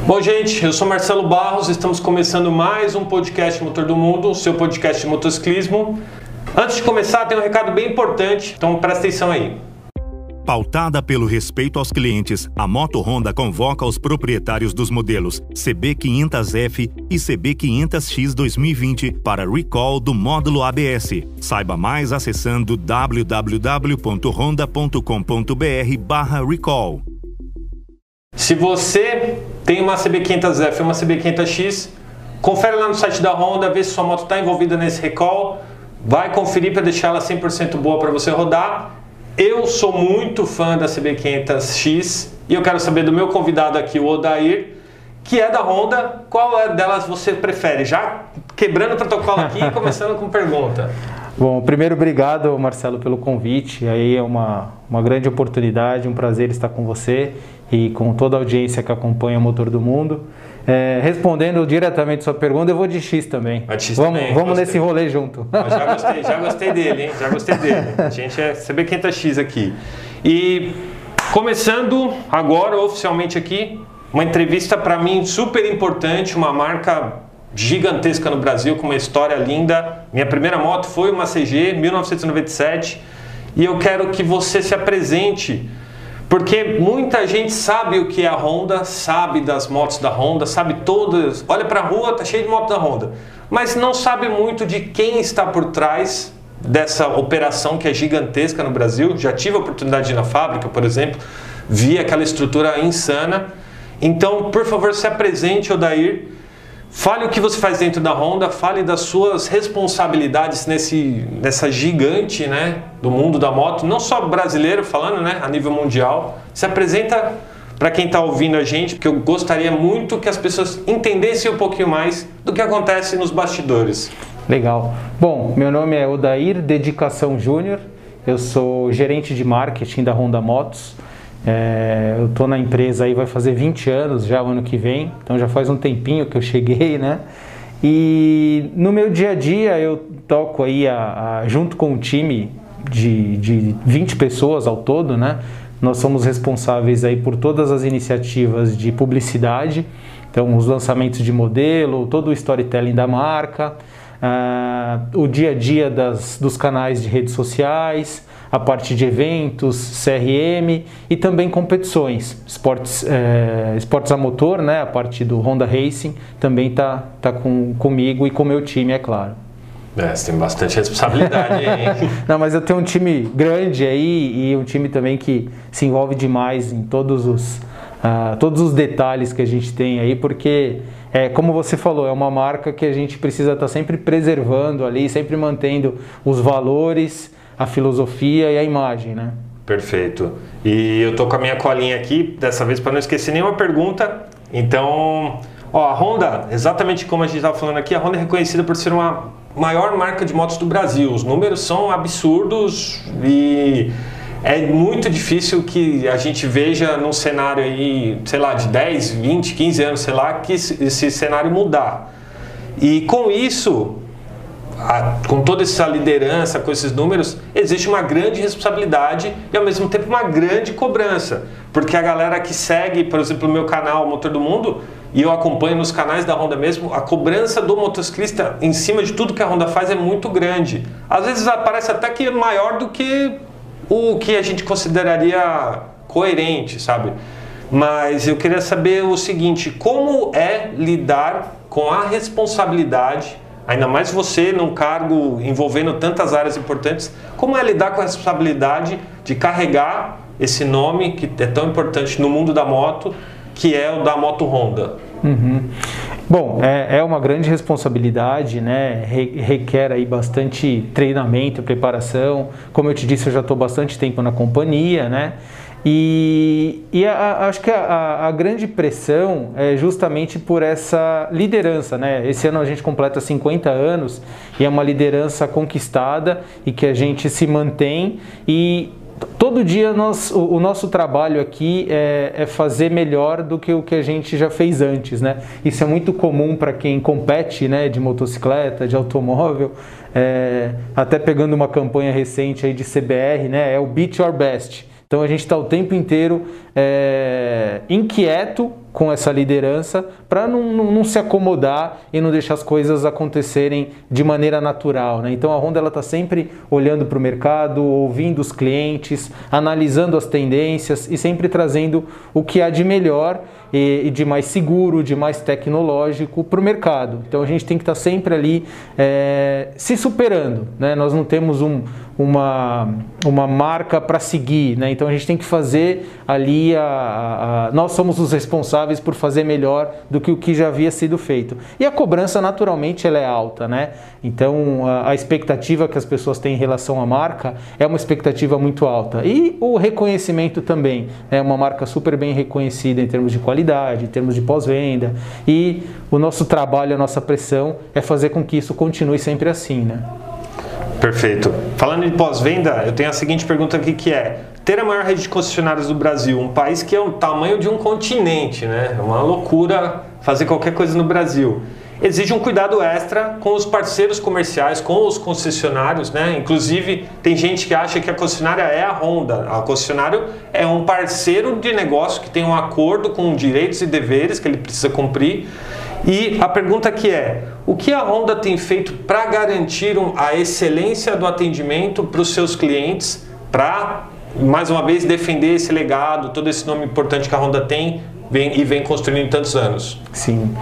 Bom, gente, eu sou Marcelo Barros, estamos começando mais um podcast Motor do Mundo, o seu podcast de motociclismo. Antes de começar, tem um recado bem importante, então presta atenção aí. Pautada pelo respeito aos clientes, a Moto Honda convoca os proprietários dos modelos CB500F e CB500X 2020 para recall do módulo ABS. Saiba mais acessando www.honda.com.br/recall. Se você tem uma CB500F e uma CB500X, confere lá no site da Honda, vê se sua moto está envolvida nesse recall, vai conferir para deixar ela 100% boa para você rodar. Eu sou muito fã da CB500X e eu quero saber do meu convidado aqui, o Odair, que é da Honda. Qual delas você prefere? Já quebrando o protocolo aqui e começando com pergunta. Bom, primeiro, obrigado, Marcelo, pelo convite. Aí é uma grande oportunidade, um prazer estar com você e com toda a audiência que acompanha o Motor do Mundo. Respondendo diretamente sua pergunta, eu vou de X também. Vamos nesse rolê junto. Já gostei dele, hein? Já gostei dele. A gente é CB500X aqui. E começando agora, oficialmente aqui, uma entrevista para mim super importante, uma marca gigantesca no Brasil, com uma história linda. Minha primeira moto foi uma CG, 1997, e eu quero que você se apresente, porque muita gente sabe o que é a Honda, sabe das motos da Honda, sabe todas, olha pra rua, tá cheio de moto da Honda, mas não sabe muito de quem está por trás dessa operação que é gigantesca no Brasil. Já tive a oportunidade de ir na fábrica, por exemplo, vi aquela estrutura insana. Então, por favor, se apresente, Odair. Fale o que você faz dentro da Honda, fale das suas responsabilidades nessa gigante, né, do mundo da moto, não só brasileiro falando, né, a nível mundial. Se apresenta para quem está ouvindo a gente, porque eu gostaria muito que as pessoas entendessem um pouquinho mais do que acontece nos bastidores. Legal. Bom, meu nome é Odair Dedicação Júnior, eu sou gerente de marketing da Honda Motos. Eu estou na empresa aí, vai fazer 20 anos já o ano que vem, então já faz um tempinho que eu cheguei, né? E no meu dia a dia eu toco aí junto com um time de 20 pessoas ao todo, né? Nós somos responsáveis aí por todas as iniciativas de publicidade, então os lançamentos de modelo, todo o storytelling da marca, o dia a dia dos canais de redes sociais, a parte de eventos, CRM e também competições, esportes a motor, né? A parte do Honda Racing também tá comigo e com o meu time, é claro. Você tem bastante responsabilidade aí, hein? Não, mas eu tenho um time grande aí e um time também que se envolve demais em todos os detalhes que a gente tem aí, porque como você falou, é uma marca que a gente precisa estar sempre preservando ali, sempre mantendo os valores, a filosofia e a imagem, né? Perfeito. E eu tô com a minha colinha aqui, dessa vez para não esquecer nenhuma pergunta. Então, a Honda, exatamente como a gente estava falando aqui, a Honda é reconhecida por ser uma maior marca de motos do Brasil. Os números são absurdos e é muito difícil que a gente veja num cenário aí, sei lá, de 10, 20, 15 anos, sei lá, que esse cenário mudar. E com isso, com toda essa liderança, com esses números, existe uma grande responsabilidade e ao mesmo tempo uma grande cobrança, porque a galera que segue, por exemplo, o meu canal Motor do Mundo, e eu acompanho nos canais da Honda mesmo, a cobrança do motociclista em cima de tudo que a Honda faz é muito grande. Às vezes parece até que é maior do que o que a gente consideraria coerente, sabe? Mas eu queria saber o seguinte: como é lidar com a responsabilidade, ainda mais você num cargo envolvendo tantas áreas importantes, como é lidar com a responsabilidade de carregar esse nome que é tão importante no mundo da moto, que é o da Moto Honda? Uhum. Bom, é uma grande responsabilidade, né? Requer aí bastante treinamento, preparação. Como eu te disse, eu já estou bastante tempo na companhia, né? E acho que a grande pressão é justamente por essa liderança, né? Esse ano a gente completa 50 anos e é uma liderança conquistada e que a gente se mantém, e todo dia o nosso trabalho aqui é fazer melhor do que o que a gente já fez antes, né? Isso é muito comum para quem compete, né, de motocicleta, de automóvel, até pegando uma campanha recente aí de CBR, né, é o Beat Your Best. Então a gente está o tempo inteiro inquieto com essa liderança para não se acomodar e não deixar as coisas acontecerem de maneira natural, né? Então a Honda está sempre olhando para o mercado, ouvindo os clientes, analisando as tendências e sempre trazendo o que há de melhor e de mais seguro, de mais tecnológico para o mercado. Então a gente tem que estar sempre ali se superando, né? Nós não temos uma marca para seguir, né? Então a gente tem que fazer ali, nós somos os responsáveis por fazer melhor do que o que já havia sido feito. E a cobrança naturalmente ela é alta, né? Então a expectativa que as pessoas têm em relação à marca é uma expectativa muito alta. E o reconhecimento também, é uma marca super bem reconhecida em termos de qualidade, em termos de pós-venda, e o nosso trabalho, a nossa pressão é fazer com que isso continue sempre assim, né? Perfeito. Falando de pós-venda, eu tenho a seguinte pergunta aqui, que é: ter a maior rede de concessionárias do Brasil, um país que é o tamanho de um continente, né? É uma loucura fazer qualquer coisa no Brasil. Exige um cuidado extra com os parceiros comerciais, com os concessionários, né? Inclusive, tem gente que acha que a concessionária é a Honda. A concessionária é um parceiro de negócio que tem um acordo com direitos e deveres que ele precisa cumprir. E a pergunta aqui é: o que a Honda tem feito para garantir a excelência do atendimento para os seus clientes, para, mais uma vez, defender esse legado, todo esse nome importante que a Honda tem e vem construindo em tantos anos? Sim.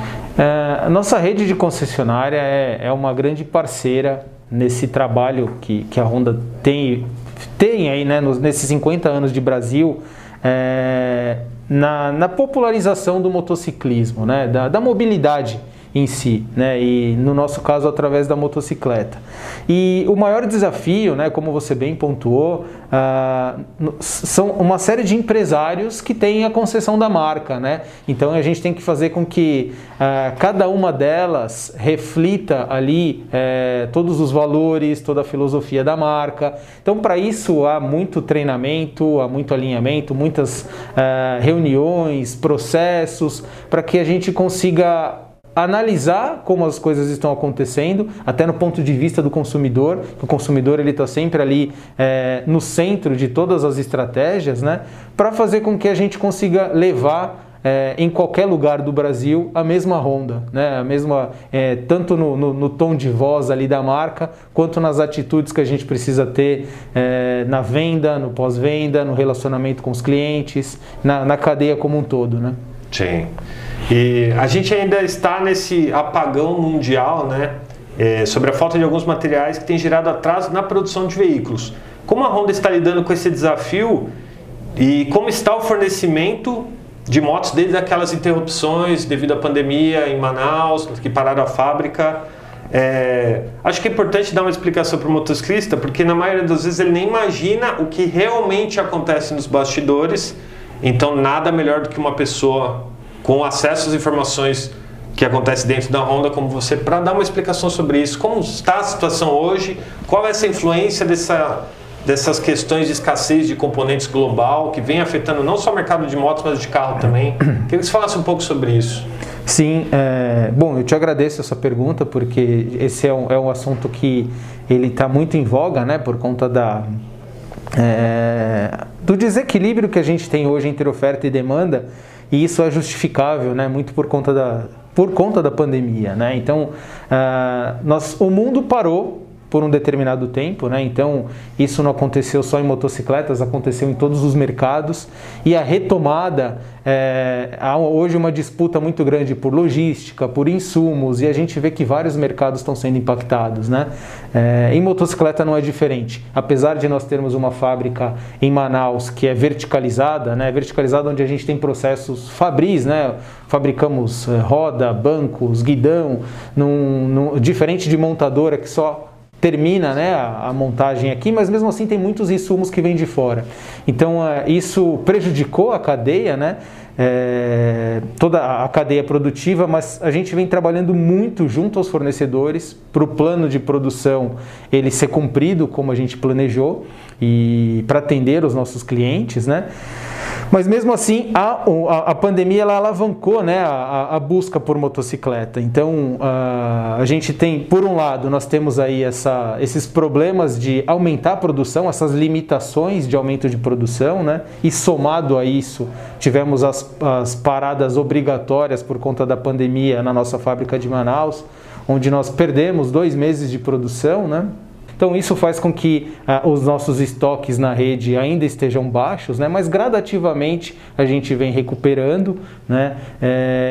A nossa rede de concessionária é uma grande parceira nesse trabalho que a Honda tem aí, né, nesses 50 anos de Brasil, na popularização do motociclismo, né, da mobilidade em si, né, e no nosso caso através da motocicleta. E o maior desafio, né, como você bem pontuou, são uma série de empresários que têm a concessão da marca, né? Então a gente tem que fazer com que cada uma delas reflita ali todos os valores, toda a filosofia da marca. Então para isso há muito treinamento, há muito alinhamento, muitas reuniões, processos, para que a gente consiga analisar como as coisas estão acontecendo, até no ponto de vista do consumidor. O consumidor ele está sempre ali no centro de todas as estratégias, né, para fazer com que a gente consiga levar em qualquer lugar do Brasil a mesma Honda, né, a mesma, tanto no tom de voz ali da marca, quanto nas atitudes que a gente precisa ter na venda, no pós-venda, no relacionamento com os clientes, na cadeia como um todo, né? Sim. E a gente ainda está nesse apagão mundial, né, sobre a falta de alguns materiais que tem gerado atraso na produção de veículos. Como a Honda está lidando com esse desafio e como está o fornecimento de motos desde aquelas interrupções devido à pandemia em Manaus, que pararam a fábrica? Acho que é importante dar uma explicação para o motociclista, porque na maioria das vezes ele nem imagina o que realmente acontece nos bastidores. Então nada melhor do que uma pessoa com acesso às informações que acontecem dentro da Honda como você, para dar uma explicação sobre isso. Como está a situação hoje? Qual é essa influência dessas questões de escassez de componentes global que vem afetando não só o mercado de motos, mas de carro também? Queria que você falasse um pouco sobre isso. Sim, bom, eu te agradeço essa pergunta, porque esse é um assunto que ele está muito em voga, né, por conta do desequilíbrio que a gente tem hoje entre oferta e demanda, e isso é justificável, né, muito por conta da pandemia, né? Então, o mundo parou por um determinado tempo, né? Então isso não aconteceu só em motocicletas, aconteceu em todos os mercados, e a retomada, há hoje uma disputa muito grande por logística, por insumos, e a gente vê que vários mercados estão sendo impactados, né? Em motocicleta não é diferente, apesar de nós termos uma fábrica em Manaus que é verticalizada, né? Verticalizada onde a gente tem processos fabris, né? Fabricamos roda, bancos, guidão, diferente de montadora que só termina, né, a montagem aqui, mas mesmo assim tem muitos insumos que vêm de fora. Então isso prejudicou a cadeia, né, toda a cadeia produtiva, mas a gente vem trabalhando muito junto aos fornecedores para o plano de produção ele ser cumprido como a gente planejou e para atender os nossos clientes, né. Mas mesmo assim, a pandemia ela alavancou, né, a busca por motocicleta. Então, a gente tem, por um lado, nós temos aí esses problemas de aumentar a produção, essas limitações de aumento de produção, né? E somado a isso, tivemos as paradas obrigatórias por conta da pandemia na nossa fábrica de Manaus, onde nós perdemos 2 meses de produção, né? Então isso faz com que os nossos estoques na rede ainda estejam baixos, né? Mas gradativamente a gente vem recuperando, né?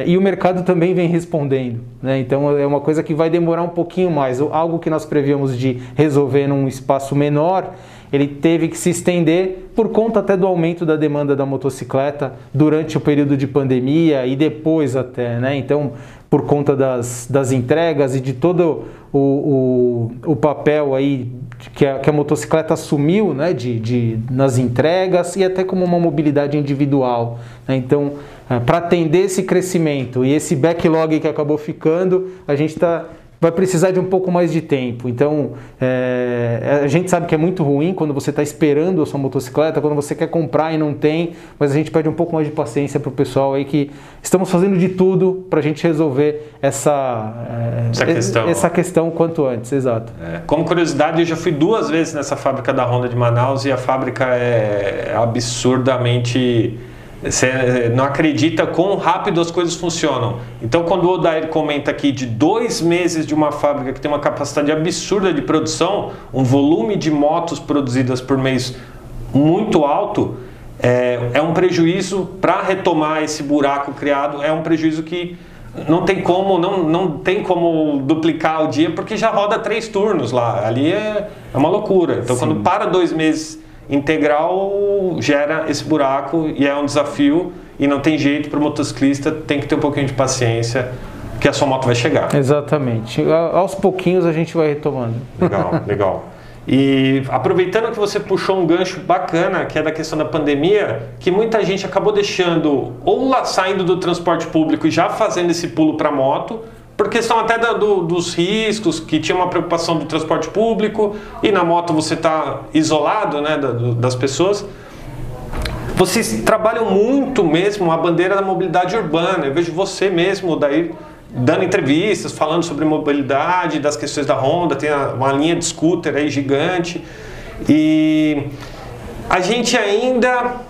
E o mercado também vem respondendo, né? Então é uma coisa que vai demorar um pouquinho mais. Algo que nós prevíamos de resolver num espaço menor, ele teve que se estender por conta até do aumento da demanda da motocicleta durante o período de pandemia e depois até, né? Então, por conta das entregas e de todo o papel aí que a motocicleta assumiu, né, nas entregas e até como uma mobilidade individual, né? Então, para atender esse crescimento e esse backlog que acabou ficando, a gente vai precisar de um pouco mais de tempo. Então, a gente sabe que é muito ruim quando você está esperando a sua motocicleta, quando você quer comprar e não tem, mas a gente pede um pouco mais de paciência para o pessoal aí, que estamos fazendo de tudo para a gente resolver essa questão o quanto antes, exato. Como curiosidade, eu já fui 2 vezes nessa fábrica da Honda de Manaus e a fábrica é absurdamente... Você não acredita quão rápido as coisas funcionam. Então, quando o Odair comenta aqui de 2 meses de uma fábrica que tem uma capacidade absurda de produção, um volume de motos produzidas por mês muito alto, é um prejuízo para retomar esse buraco criado, é um prejuízo que não tem como duplicar o dia, porque já roda 3 turnos lá, ali é uma loucura. Então, quando para 2 meses integral, gera esse buraco e é um desafio e não tem jeito para o motociclista, tem que ter um pouquinho de paciência que a sua moto vai chegar. Exatamente, aos pouquinhos a gente vai retomando. Legal, legal. E aproveitando que você puxou um gancho bacana, que é da questão da pandemia, que muita gente acabou deixando ou lá saindo do transporte público e já fazendo esse pulo para a moto, por questão até dos riscos, que tinha uma preocupação do transporte público e na moto você está isolado, né, das pessoas. Vocês trabalham muito mesmo a bandeira da mobilidade urbana. Eu vejo você mesmo daí dando entrevistas, falando sobre mobilidade, das questões da Honda, tem uma linha de scooter aí gigante. E a gente ainda...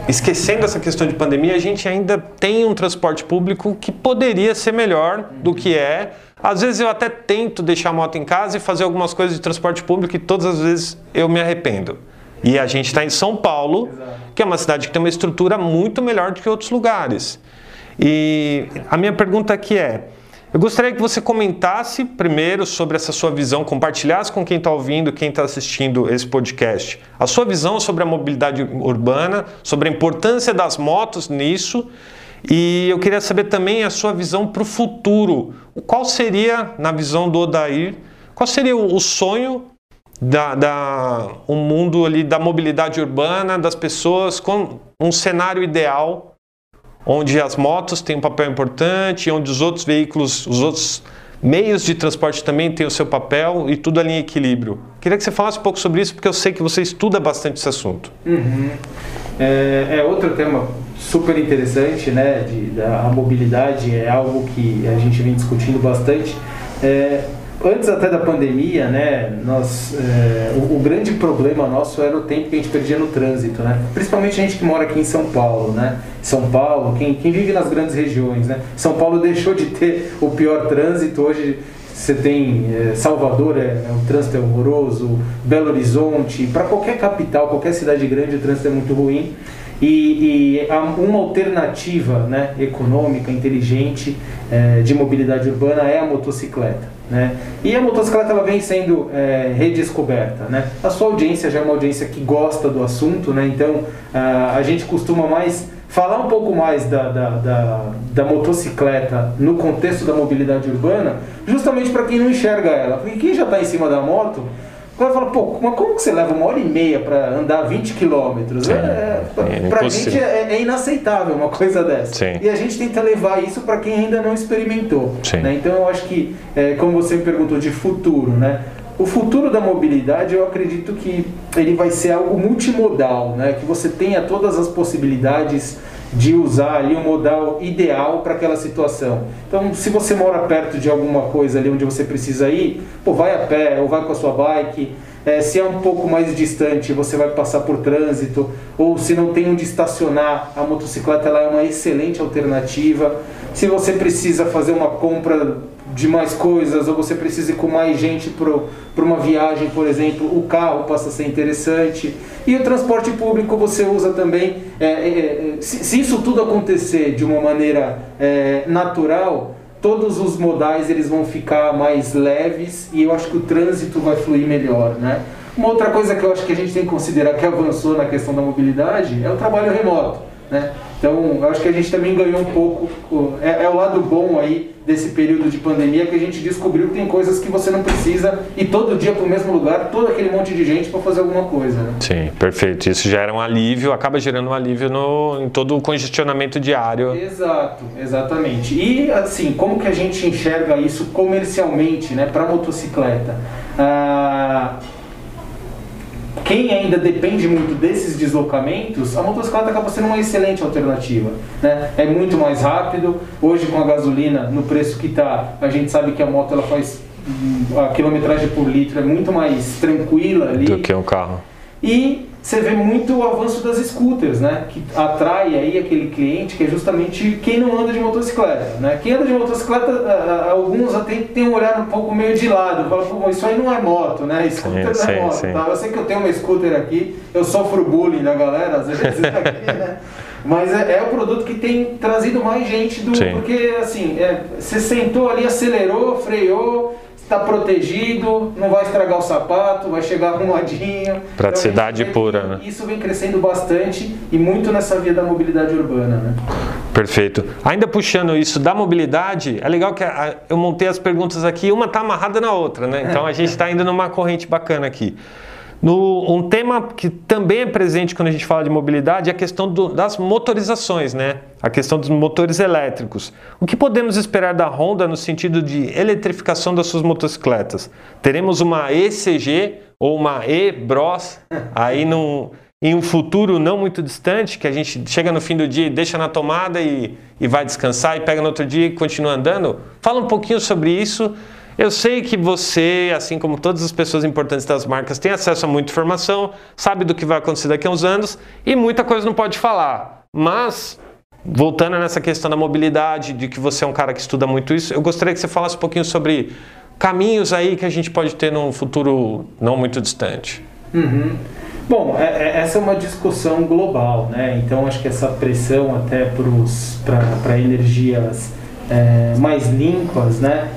Esquecendo essa questão de pandemia, a gente ainda tem um transporte público que poderia ser melhor do que é. Às vezes eu até tento deixar a moto em casa e fazer algumas coisas de transporte público e todas as vezes eu me arrependo. E a gente está em São Paulo, que é uma cidade que tem uma estrutura muito melhor do que outros lugares. E a minha pergunta aqui eu gostaria que você comentasse primeiro sobre essa sua visão, compartilhasse com quem está ouvindo, quem está assistindo esse podcast, a sua visão sobre a mobilidade urbana, sobre a importância das motos nisso, e eu queria saber também a sua visão para o futuro. Qual seria, na visão do Odair, qual seria o sonho o mundo ali da mobilidade urbana, das pessoas, com um cenário ideal, onde as motos têm um papel importante, onde os outros veículos, os outros meios de transporte também têm o seu papel e tudo ali em equilíbrio. Queria que você falasse um pouco sobre isso, porque eu sei que você estuda bastante esse assunto. Outro tema super interessante, né? A mobilidade é algo que a gente vem discutindo bastante. Antes até da pandemia, né, o grande problema nosso era o tempo que a gente perdia no trânsito, né? Principalmente a gente que mora aqui em São Paulo, né? São Paulo, quem vive nas grandes regiões, né? São Paulo deixou de ter o pior trânsito, hoje você tem Salvador, o trânsito é horroroso, Belo Horizonte, para qualquer capital, qualquer cidade grande o trânsito é muito ruim. E uma alternativa, né, econômica, inteligente, de mobilidade urbana é a motocicleta, né? E a motocicleta ela vem sendo redescoberta, né? A sua audiência já é uma audiência que gosta do assunto, né? Então a gente costuma falar um pouco mais da motocicleta no contexto da mobilidade urbana, justamente para quem não enxerga ela, porque quem já está em cima da moto vai falar, pô, mas como que você leva 1h30 para andar 20 km? Pra gente é inaceitável uma coisa dessa. Sim. E a gente tenta levar isso para quem ainda não experimentou. Né? Então eu acho que, como você me perguntou de futuro, né? O futuro da mobilidade, eu acredito que ele vai ser algo multimodal, né? Que você tenha todas as possibilidades de usar ali o modal ideal para aquela situação. Então, se você mora perto de alguma coisa ali onde você precisa ir, pô, vai a pé ou vai com a sua bike. Se é um pouco mais distante, você vai passar por trânsito, ou se não tem onde estacionar, a motocicleta ela é uma excelente alternativa. Se você precisa fazer uma compra de mais coisas, ou você precisa ir com mais gente para uma viagem, por exemplo, o carro passa a ser interessante. E o transporte público você usa também. Se isso tudo acontecer de uma maneira natural, todos os modais eles vão ficar mais leves e eu acho que o trânsito vai fluir melhor, né? Uma outra coisa que eu acho que a gente tem que considerar que avançou na questão da mobilidade é o trabalho remoto, né? Então, eu acho que a gente também ganhou um pouco, é o lado bom aí desse período de pandemia, que a gente descobriu que tem coisas que você não precisa ir todo dia para o mesmo lugar, todo aquele monte de gente para fazer alguma coisa, né? Sim, perfeito. Isso gera um alívio, acaba gerando um alívio em todo o congestionamento diário. Exato, exatamente. E assim, como que a gente enxerga isso comercialmente, né, para a motocicleta? Quem ainda depende muito desses deslocamentos, a motocicleta acaba sendo uma excelente alternativa, né? É muito mais rápido. Hoje, com a gasolina no preço que está, a gente sabe que a moto ela faz a quilometragem por litro é muito mais tranquila ali do que um carro. E você vê muito o avanço das scooters, né? Que atrai aí aquele cliente que é justamente quem não anda de motocicleta, né? Quem anda de motocicleta, alguns até tem um olhar um pouco meio de lado, fala, pô, isso aí não é moto, né? Scooter não é moto, tá? Eu sei que eu tenho uma scooter aqui, eu sofro bullying da galera, às vezes aqui, né? Mas é o produto que tem trazido mais gente porque assim, você sentou ali, acelerou, freou, está protegido, não vai estragar o sapato, vai chegar arrumadinho. Praticidade então, pura, né? Isso vem crescendo bastante e muito nessa via da mobilidade urbana, né? Perfeito. Ainda puxando isso da mobilidade, é legal que eu montei as perguntas aqui, uma está amarrada na outra, né? Então a gente está indo numa corrente bacana aqui. Um tema que também é presente quando a gente fala de mobilidade é a questão das motorizações, né? A questão dos motores elétricos. O que podemos esperar da Honda no sentido de eletrificação das suas motocicletas? Teremos uma ECG ou uma e-Bros aí em um futuro não muito distante, que a gente chega no fim do dia e deixa na tomada e vai descansar e pega no outro dia e continua andando? Fala um pouquinho sobre isso. Eu sei que você, assim como todas as pessoas importantes das marcas, tem acesso a muita informação, sabe do que vai acontecer daqui a uns anos e muita coisa não pode falar. Mas, voltando nessa questão da mobilidade, de que você é um cara que estuda muito isso, eu gostaria que você falasse um pouquinho sobre caminhos aí que a gente pode ter num futuro não muito distante. Uhum. Bom, essa é uma discussão global, né? Então, acho que essa pressão até para energias mais limpas, né?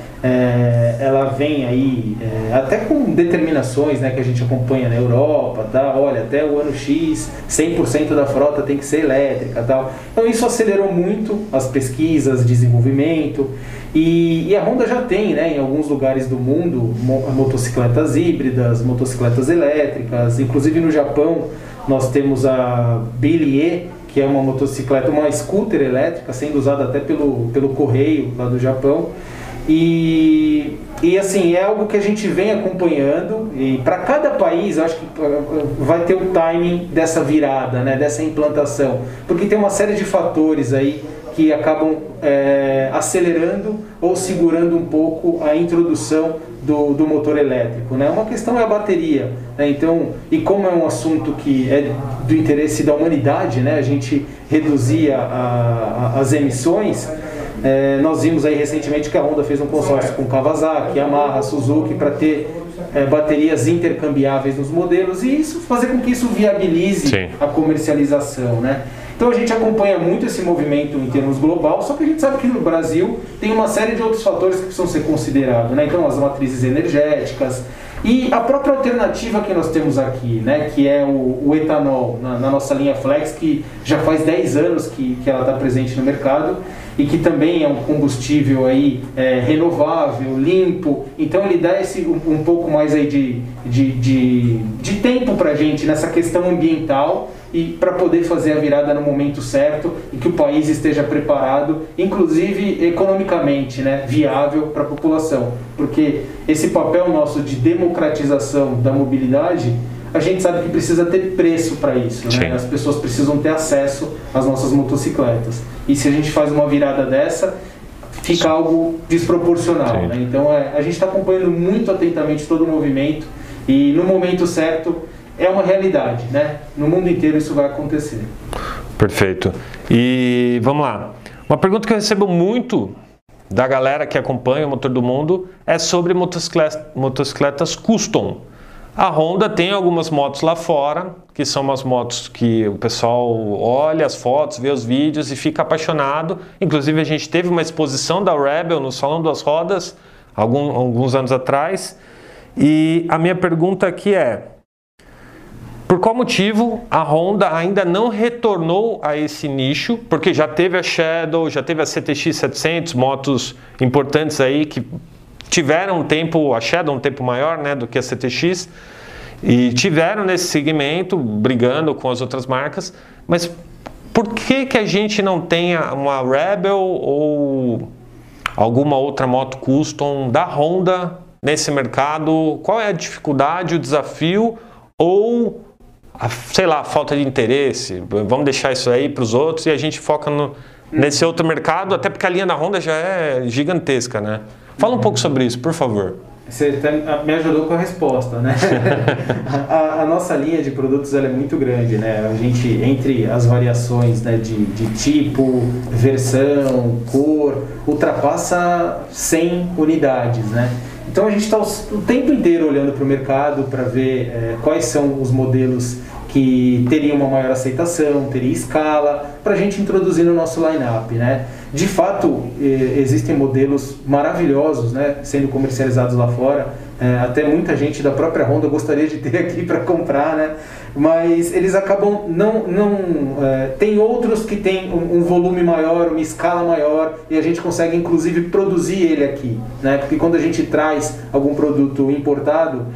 Ela vem aí até com determinações, né, que a gente acompanha na Europa, tá? Olha, até o ano X 100% da frota tem que ser elétrica, tal. Então isso acelerou muito as pesquisas, desenvolvimento e a Honda já tem, né, em alguns lugares do mundo motocicletas híbridas, motocicletas elétricas. Inclusive no Japão nós temos a Billie, que é uma motocicleta, uma scooter elétrica sendo usada até pelo correio lá do Japão. E assim, é algo que a gente vem acompanhando e para cada país eu acho que vai ter o timing dessa virada, né, dessa implantação, porque tem uma série de fatores aí que acabam acelerando ou segurando um pouco a introdução do motor elétrico, né? Uma questão é a bateria, né? Então, e como é um assunto que é do interesse da humanidade, né, a gente reduzir as emissões. Nós vimos aí recentemente que a Honda fez um consórcio com Kawasaki, Yamaha, Suzuki para ter baterias intercambiáveis nos modelos e isso fazer com que isso viabilize a comercialização, né? Então a gente acompanha muito esse movimento em termos global, só que a gente sabe que no Brasil tem uma série de outros fatores que precisam ser considerados, né? Então as matrizes energéticas e a própria alternativa que nós temos aqui, né, que é o etanol na nossa linha Flex, que já faz 10 anos que ela está presente no mercado e que também é um combustível aí, renovável, limpo. Então ele dá um pouco mais aí de tempo para a gente nessa questão ambiental, e para poder fazer a virada no momento certo e que o país esteja preparado, inclusive economicamente, né, viável para a população. Porque esse papel nosso de democratização da mobilidade, a gente sabe que precisa ter preço para isso, né? As pessoas precisam ter acesso às nossas motocicletas. E se a gente faz uma virada dessa, fica algo desproporcional, né? Então a gente está acompanhando muito atentamente todo o movimento e no momento certo é uma realidade, né? No mundo inteiro isso vai acontecer. Perfeito. E vamos lá. Uma pergunta que eu recebo muito da galera que acompanha o Motor do Mundo é sobre motocicletas custom. A Honda tem algumas motos lá fora, que são umas motos que o pessoal olha as fotos, vê os vídeos e fica apaixonado. Inclusive a gente teve uma exposição da Rebel no Salão das Rodas, alguns anos atrás. E a minha pergunta aqui é, por qual motivo a Honda ainda não retornou a esse nicho? Porque já teve a Shadow, já teve a CTX 700, motos importantes aí que tiveram um tempo, a Shadow um tempo maior, né, do que a CTX, e tiveram nesse segmento, brigando com as outras marcas, mas por que a gente não tem uma Rebel ou alguma outra moto custom da Honda nesse mercado? Qual é a dificuldade, o desafio ou, sei lá, a falta de interesse? Vamos deixar isso aí para os outros e a gente foca nesse outro mercado, até porque a linha da Honda já é gigantesca, né? Fala um pouco sobre isso, por favor. Você me ajudou com a resposta, né? a nossa linha de produtos ela é muito grande, né? A gente, entre as variações, né, de tipo, versão, cor, ultrapassa 100 unidades, né? Então a gente está o tempo inteiro olhando para o mercado para ver quais são os modelos que teriam uma maior aceitação, teria escala, para a gente introduzir no nosso line-up, né? De fato, existem modelos maravilhosos, né, sendo comercializados lá fora, até muita gente da própria Honda gostaria de ter aqui para comprar, né? Mas eles acabam tem outros que têm um volume maior, uma escala maior, e a gente consegue inclusive produzir ele aqui, né? Porque quando a gente traz algum produto importado,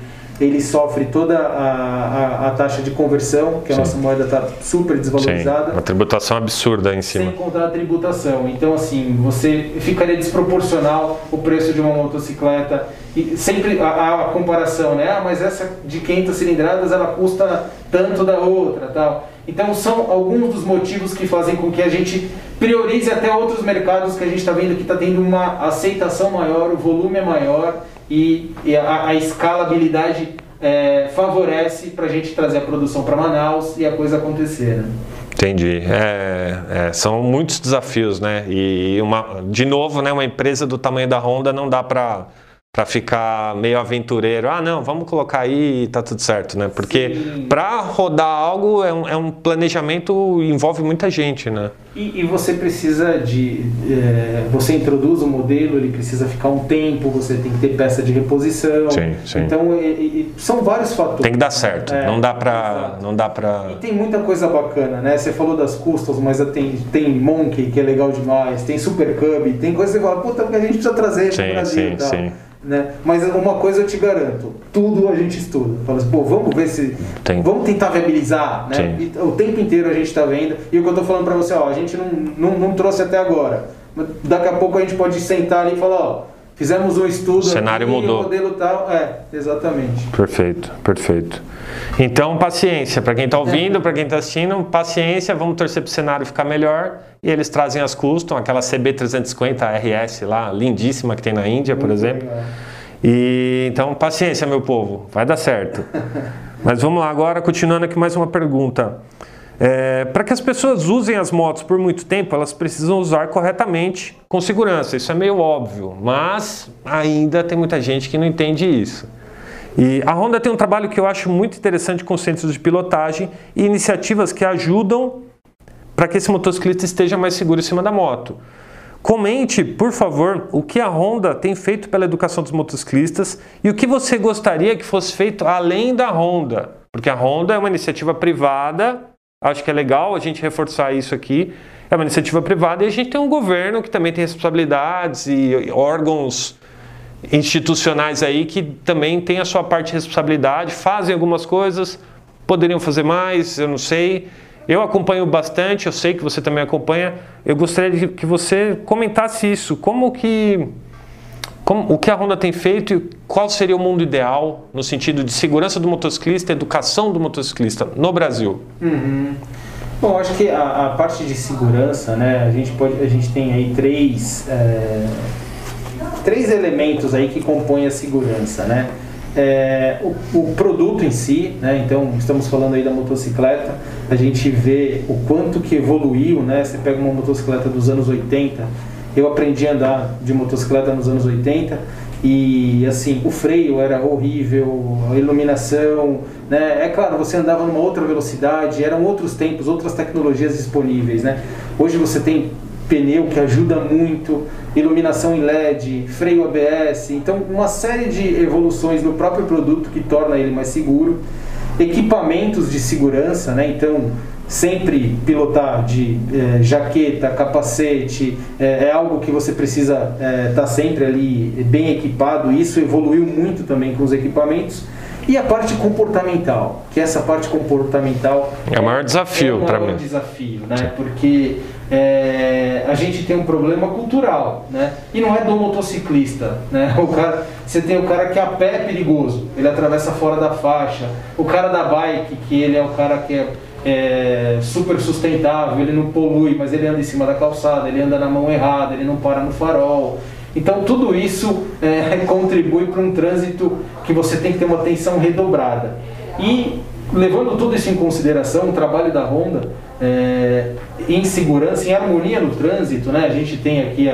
ele sofre toda a taxa de conversão, que a nossa moeda está super desvalorizada. Sim, uma tributação absurda em cima. Sem contar a tributação. Então, assim, você ficaria desproporcional o preço de uma motocicleta. E sempre a comparação, né? Ah, mas essa de 500 cilindradas, ela custa tanto da outra, tal. Então, são alguns dos motivos que fazem com que a gente priorize até outros mercados que a gente está vendo que está tendo uma aceitação maior, o volume é maior, e a escalabilidade favorece para a gente trazer a produção para Manaus e a coisa acontecer, né? Entendi. São muitos desafios, né? E de novo, né, uma empresa do tamanho da Honda não dá para ficar meio aventureiro. Ah, não, vamos colocar aí e tá tudo certo, né? Porque para rodar algo é um planejamento, envolve muita gente, né? E você precisa você introduz o modelo, ele precisa ficar um tempo, você tem que ter peça de reposição. Sim. Então, são vários fatores. Tem que dar certo, não dá pra... E tem muita coisa bacana, né? Você falou das customs, mas tem Monkey, que é legal demais, tem Super Cub, tem coisa que você fala, puta, porque a gente precisa trazer para o Brasil e tal. Sim. Né? Mas uma coisa eu te garanto, tudo a gente estuda. Fala assim, pô, vamos ver se... Vamos tentar viabilizar, né? E o tempo inteiro a gente está vendo. E o que eu estou falando para você, ó, a gente não trouxe até agora. Mas daqui a pouco a gente pode sentar ali e falar, ó, fizemos um estudo, o cenário aqui, mudou. O modelo tal, exatamente. Perfeito. Então, paciência. Para quem está ouvindo, para quem está assistindo, paciência, vamos torcer para o cenário ficar melhor. E eles trazem as custom, aquela CB350 RS lá, lindíssima, que tem na Índia, por exemplo. Legal. E então, paciência, meu povo, vai dar certo. Mas vamos lá agora, continuando aqui mais uma pergunta. Para que as pessoas usem as motos por muito tempo, elas precisam usar corretamente, com segurança. Isso é meio óbvio, mas ainda tem muita gente que não entende isso. E a Honda tem um trabalho que eu acho muito interessante com centros de pilotagem e iniciativas que ajudam para que esse motociclista esteja mais seguro em cima da moto. Comente, por favor, o que a Honda tem feito pela educação dos motociclistas e o que você gostaria que fosse feito além da Honda. Porque a Honda é uma iniciativa privada, acho que é legal a gente reforçar isso aqui, é uma iniciativa privada e a gente tem um governo que também tem responsabilidades e órgãos institucionais aí que também tem a sua parte de responsabilidade, fazem algumas coisas, poderiam fazer mais, eu não sei. Eu acompanho bastante, eu sei que você também acompanha. Eu gostaria que você comentasse isso. O que a Honda tem feito e qual seria o mundo ideal no sentido de segurança do motociclista, educação do motociclista no Brasil? Bom, acho que a parte de segurança, né, a gente tem aí três elementos aí que compõem a segurança, né? O produto em si, né? Então estamos falando aí da motocicleta, a gente vê o quanto que evoluiu, né? Você pega uma motocicleta dos anos 80, eu aprendi a andar de motocicleta nos anos 80 e assim, o freio era horrível, a iluminação, né? É claro, você andava numa outra velocidade, eram outros tempos, outras tecnologias disponíveis, né? Hoje você tem pneu que ajuda muito, iluminação em LED, freio ABS, então uma série de evoluções no próprio produto que torna ele mais seguro, equipamentos de segurança, né? Então sempre pilotar de jaqueta, capacete, é algo que você precisa estar sempre ali bem equipado, isso evoluiu muito também com os equipamentos. E a parte comportamental, que essa parte comportamental é o maior desafio para mim. Né? Porque a gente tem um problema cultural, né? E não é do motociclista, né? Você tem o cara que a pé é perigoso, ele atravessa fora da faixa. O cara da bike, que ele é o cara que é super sustentável, ele não polui, mas ele anda em cima da calçada, ele anda na mão errada, ele não para no farol. Então tudo isso contribui para um trânsito que você tem que ter uma atenção redobrada. E levando tudo isso em consideração, o trabalho da Honda em segurança, em harmonia no trânsito, né? A gente tem aqui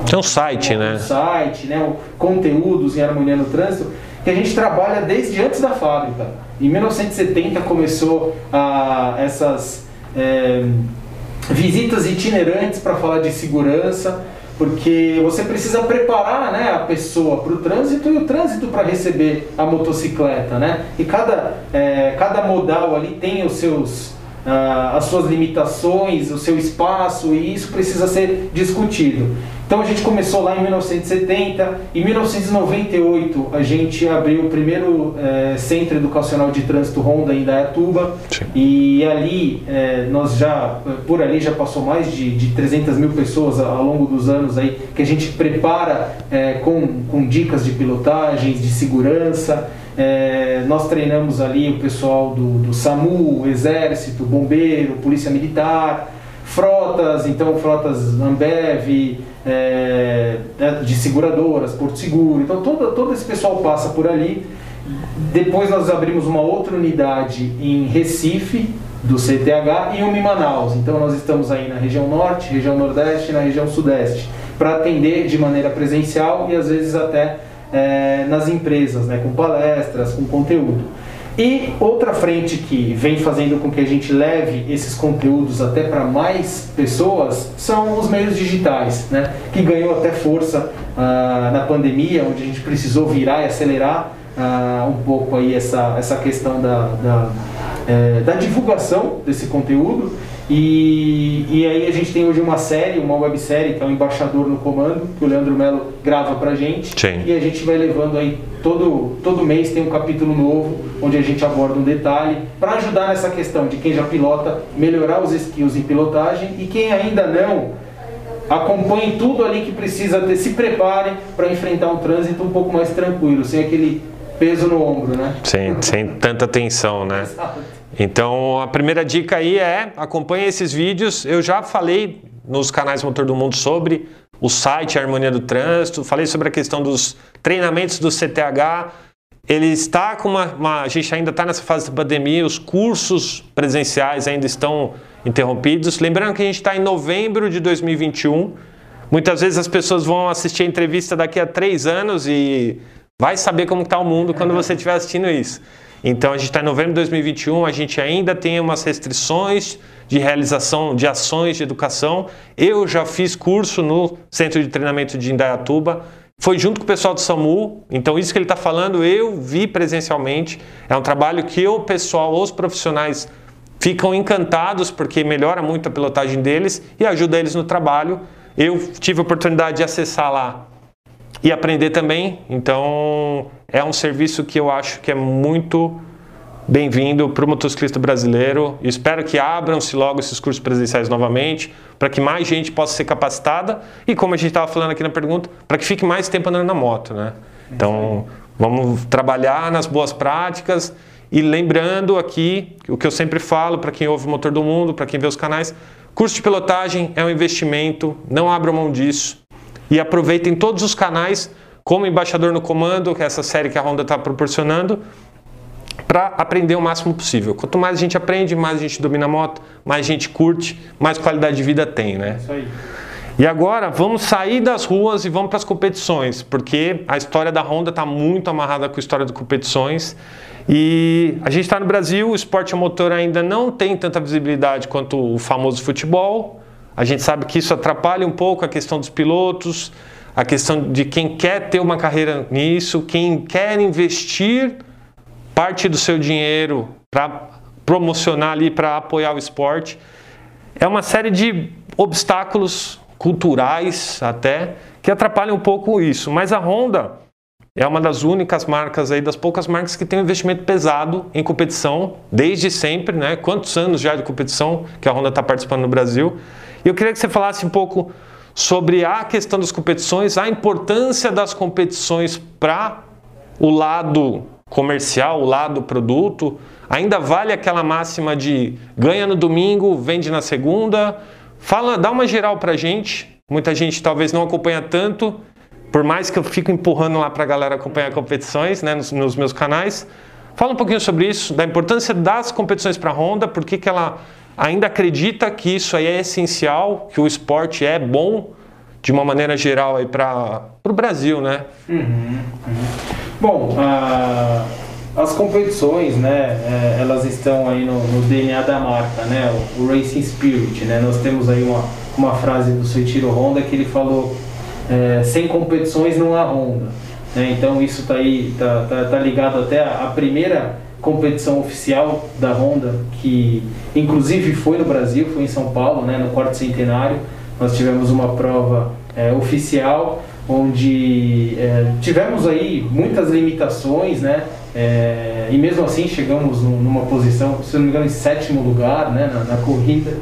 tem um site, né? Conteúdos em harmonia no trânsito, que a gente trabalha desde antes da fábrica. Em 1970 começou essas visitas itinerantes para falar de segurança, porque você precisa preparar, né, a pessoa para o trânsito e o trânsito para receber a motocicleta, né? E cada modal ali tem as suas limitações, o seu espaço, e isso precisa ser discutido. Então a gente começou lá em 1970, em 1998 a gente abriu o primeiro centro educacional de trânsito Honda em Indaiatuba. Sim. E ali por ali já passou mais de 300 mil pessoas ao longo dos anos aí, que a gente prepara com dicas de pilotagens, de segurança. Nós treinamos ali o pessoal do SAMU, Exército, Bombeiro, Polícia Militar, frotas Ambev, de seguradoras, Porto Seguro. Então todo esse pessoal passa por ali. Depois nós abrimos uma outra unidade em Recife, do CTH, e uma em Manaus. Então nós estamos aí na região norte, região nordeste e na região sudeste, para atender de maneira presencial e às vezes até nas empresas, né, com palestras, com conteúdo. E outra frente que vem fazendo com que a gente leve esses conteúdos até para mais pessoas são os meios digitais, né, que ganhou até força na pandemia, onde a gente precisou virar e acelerar um pouco aí essa questão da divulgação desse conteúdo. E aí a gente tem hoje uma websérie, que é o Embaixador no Comando, que o Leandro Melo grava pra gente. Sim. E a gente vai levando aí, todo mês tem um capítulo novo, onde a gente aborda um detalhe, para ajudar nessa questão de quem já pilota, melhorar os skills em pilotagem, e quem ainda não, acompanhe tudo ali que precisa ter, se prepare para enfrentar um trânsito um pouco mais tranquilo, sem aquele peso no ombro, né? Sem tanta tensão, né? Exato. Então a primeira dica aí acompanhe esses vídeos. Eu já falei nos canais Motor do Mundo sobre o site Harmonia do Trânsito, falei sobre a questão dos treinamentos do CTH. Ele está com a gente ainda está nessa fase da pandemia, os cursos presenciais ainda estão interrompidos. Lembrando que a gente está em novembro de 2021. Muitas vezes as pessoas vão assistir a entrevista daqui a 3 anos e vai saber como está o mundo quando você estiver assistindo isso. Então a gente está em novembro de 2021, a gente ainda tem umas restrições de realização de ações de educação. Eu já fiz curso no Centro de Treinamento de Indaiatuba, foi junto com o pessoal do SAMU, então isso que ele está falando eu vi presencialmente. É um trabalho que o pessoal, os profissionais ficam encantados porque melhora muito a pilotagem deles e ajuda eles no trabalho. Eu tive a oportunidade de acessar lá e aprender também, então é um serviço que eu acho que é muito bem-vindo para o motociclista brasileiro. Eu espero que abram-se logo esses cursos presenciais novamente, para que mais gente possa ser capacitada e, como a gente estava falando aqui na pergunta, para que fique mais tempo andando na moto, né? Então, vamos trabalhar nas boas práticas e lembrando aqui o que eu sempre falo para quem ouve o Motor do Mundo, para quem vê os canais, curso de pilotagem é um investimento, não abram mão disso e aproveitem todos os canais como Embaixador no Comando, que é essa série que a Honda está proporcionando, para aprender o máximo possível. Quanto mais a gente aprende, mais a gente domina a moto, mais a gente curte, mais qualidade de vida tem, né? Isso aí. E agora vamos sair das ruas e vamos para as competições, porque a história da Honda está muito amarrada com a história das competições. E a gente está no Brasil, o esporte a motor ainda não tem tanta visibilidade quanto o famoso futebol. A gente sabe que isso atrapalha um pouco a questão dos pilotos, a questão de quem quer ter uma carreira nisso, quem quer investir parte do seu dinheiro para promocionar ali, para apoiar o esporte. É uma série de obstáculos culturais até, que atrapalham um pouco isso. Mas a Honda é uma das únicas marcas aí, das poucas marcas que tem um investimento pesado em competição, desde sempre, né? Quantos anos já de competição que a Honda está participando no Brasil. E eu queria que você falasse um pouco sobre a questão das competições, a importância das competições para o lado comercial, o lado produto. Ainda vale aquela máxima de ganha no domingo, vende na segunda? Dá uma geral pra gente. Muita gente talvez não acompanha tanto, por mais que eu fico empurrando lá pra galera acompanhar competições, né, nos meus canais. Fala um pouquinho sobre isso, da importância das competições para a Honda, por que ela ainda acredita que isso aí é essencial, que o esporte é bom de uma maneira geral aí para o Brasil, né? Bom, as competições, né, elas estão aí no DNA da marca, né, o Racing Spirit, né, nós temos aí uma frase do Soichiro Honda que ele falou, sem competições não há Honda, né, então isso tá ligado até a primeira competição oficial da Honda, que inclusive foi no Brasil, foi em São Paulo, né, no quarto centenário. Nós tivemos uma prova oficial, onde tivemos aí muitas limitações, né, e mesmo assim chegamos numa posição, se não me engano, em 7º lugar, né, na corrida.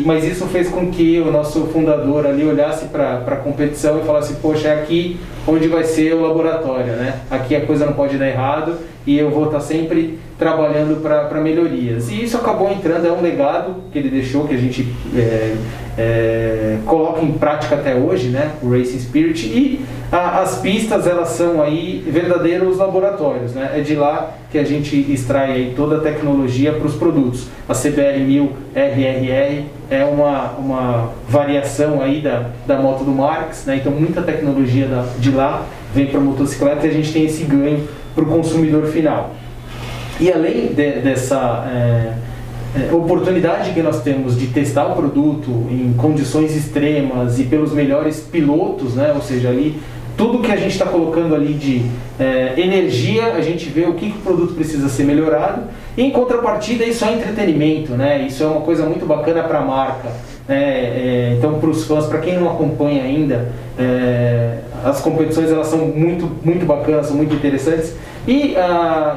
Mas isso fez com que o nosso fundador ali olhasse para a competição e falasse, poxa, é aqui onde vai ser o laboratório, né? Aqui a coisa não pode dar errado e eu vou estar sempre trabalhando para melhorias. E isso acabou entrando, é um legado que ele deixou, que a gente coloca em prática até hoje, né? O Racing Spirit. E as pistas, elas são aí verdadeiros laboratórios, né? É de lá que a gente extrai aí toda a tecnologia para os produtos. A CBR1000 RRR é uma variação aí da moto do Marx, né? Então muita tecnologia de lá vem para a motocicleta e a gente tem esse ganho para o consumidor final. E além dessa oportunidade que nós temos de testar o produto em condições extremas e pelos melhores pilotos, né? Ou seja, ali tudo que a gente está colocando ali de energia, a gente vê o que o produto precisa ser melhorado. E em contrapartida, isso é entretenimento, né? Isso é uma coisa muito bacana para a marca. Então, para os fãs, para quem não acompanha ainda, as competições, elas são muito, muito bacanas, são muito interessantes. E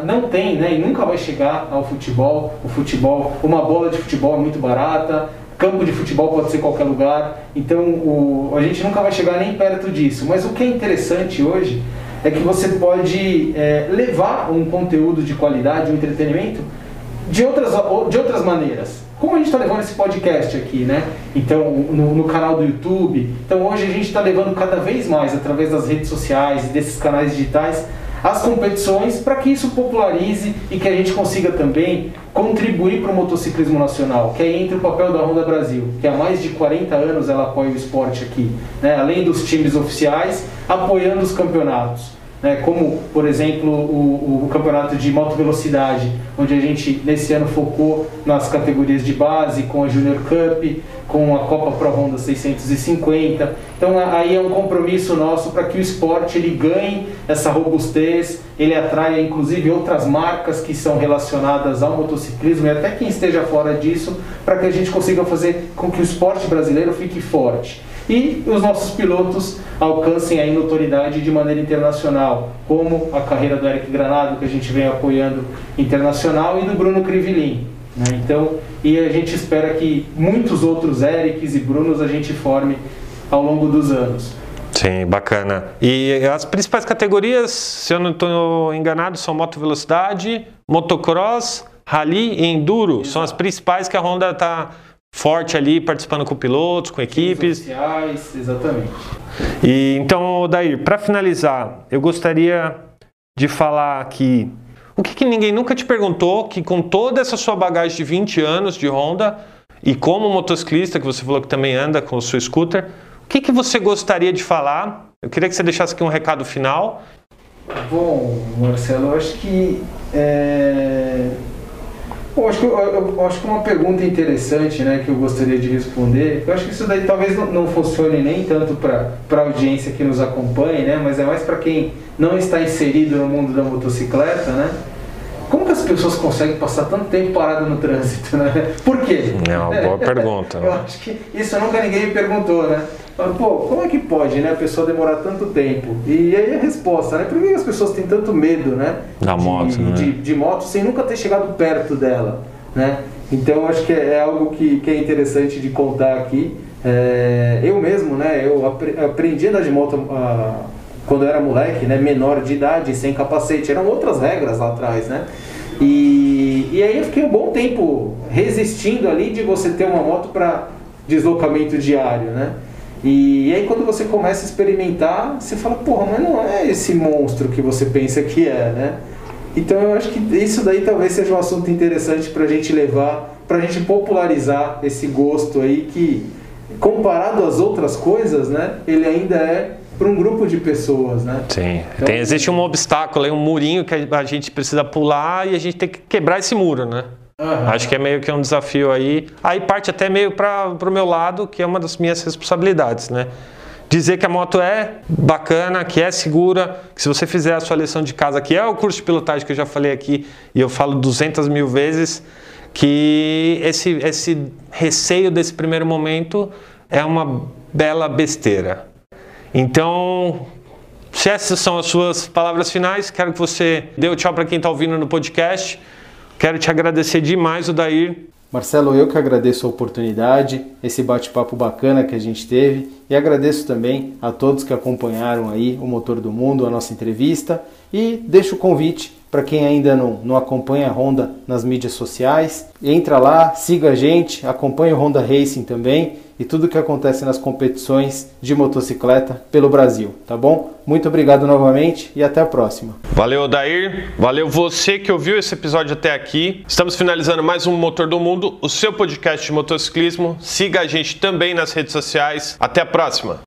não tem, né, e nunca vai chegar ao futebol. O futebol, uma bola de futebol é muito barata, campo de futebol pode ser em qualquer lugar, então a gente nunca vai chegar nem perto disso. Mas o que é interessante hoje é que você pode levar um conteúdo de qualidade, um entretenimento, de outras maneiras. Como a gente está levando esse podcast aqui, né? Então, no canal do YouTube. Então, hoje a gente está levando cada vez mais, através das redes sociais e desses canais digitais, as competições, para que isso popularize e que a gente consiga também contribuir para o motociclismo nacional, que aí entra o papel da Honda Brasil, que há mais de 40 anos ela apoia o esporte aqui, né? Além dos times oficiais, apoiando os campeonatos, né? Como, por exemplo, o campeonato de moto velocidade, onde a gente nesse ano focou nas categorias de base, com a Junior Cup, com a Copa Pro Honda 650. Então aí é um compromisso nosso para que o esporte ele ganhe essa robustez, ele atraia inclusive outras marcas que são relacionadas ao motociclismo e até quem esteja fora disso, para que a gente consiga fazer com que o esporte brasileiro fique forte. e os nossos pilotos alcancem aí notoriedade de maneira internacional, como a carreira do Eric Granado, que a gente vem apoiando internacional, e do Bruno Crivelin, né? Então, e a gente espera que muitos outros Erics e Brunos a gente forme ao longo dos anos. Sim, bacana. E as principais categorias, se eu não estou enganado, são moto velocidade, motocross, rally e enduro. Exato. São as principais que a Honda está forte ali, participando com pilotos, com equipes. Oficiais, exatamente. E então, Odair, para finalizar, eu gostaria de falar aqui o que ninguém nunca te perguntou, que com toda essa sua bagagem de 20 anos de Honda e como motociclista, que você falou que também anda com o seu scooter, o que você gostaria de falar? Eu queria que você deixasse aqui um recado final. Bom, Marcelo, eu acho que eu acho que uma pergunta interessante, né, que eu gostaria de responder, eu acho que isso daí talvez não funcione nem tanto para a audiência que nos acompanha, né, mas é mais para quem não está inserido no mundo da motocicleta, né? Como que as pessoas conseguem passar tanto tempo parado no trânsito, né? Por quê? É uma boa pergunta. Eu acho que isso nunca ninguém me perguntou, né? Pô, como é que pode, né, a pessoa demorar tanto tempo? E aí a resposta, né? Por que as pessoas têm tanto medo, né? Da moto, né? De moto sem nunca ter chegado perto dela, né? Então eu acho que é algo que é interessante de contar aqui. Eu mesmo, né? Eu aprendi a andar de moto quando eu era moleque, né, menor de idade, sem capacete, eram outras regras lá atrás, né? E aí eu fiquei um bom tempo resistindo ali de você ter uma moto para deslocamento diário, né? E aí quando você começa a experimentar, você fala, porra, mas não é esse monstro que você pensa que é, né? Então eu acho que isso daí talvez seja um assunto interessante pra gente levar, pra gente popularizar esse gosto aí que, comparado às outras coisas, né, ele ainda é para um grupo de pessoas, né? Sim. Então, existe um obstáculo aí, um murinho que a gente precisa pular e a gente tem que quebrar esse muro, né? Uhum. Acho que é meio que um desafio aí. Aí parte até meio para o meu lado, que é uma das minhas responsabilidades, né? Dizer que a moto é bacana, que é segura, que se você fizer a sua lição de casa, que é o curso de pilotagem que eu já falei aqui, e eu falo 200 mil vezes, que esse receio desse primeiro momento é uma bela besteira. Então, se essas são as suas palavras finais, quero que você dê o tchau para quem está ouvindo no podcast. Quero te agradecer demais, Odair. Marcelo, eu que agradeço a oportunidade, esse bate-papo bacana que a gente teve, e agradeço também a todos que acompanharam aí o Motor do Mundo, a nossa entrevista, e deixo o convite para quem ainda não acompanha a Honda nas mídias sociais, entra lá, siga a gente, acompanhe o Honda Racing também e tudo que acontece nas competições de motocicleta pelo Brasil, tá bom? Muito obrigado novamente e até a próxima. Valeu, Odair. Valeu você que ouviu esse episódio até aqui. Estamos finalizando mais um Motor do Mundo, o seu podcast de motociclismo. Siga a gente também nas redes sociais. Até a próxima.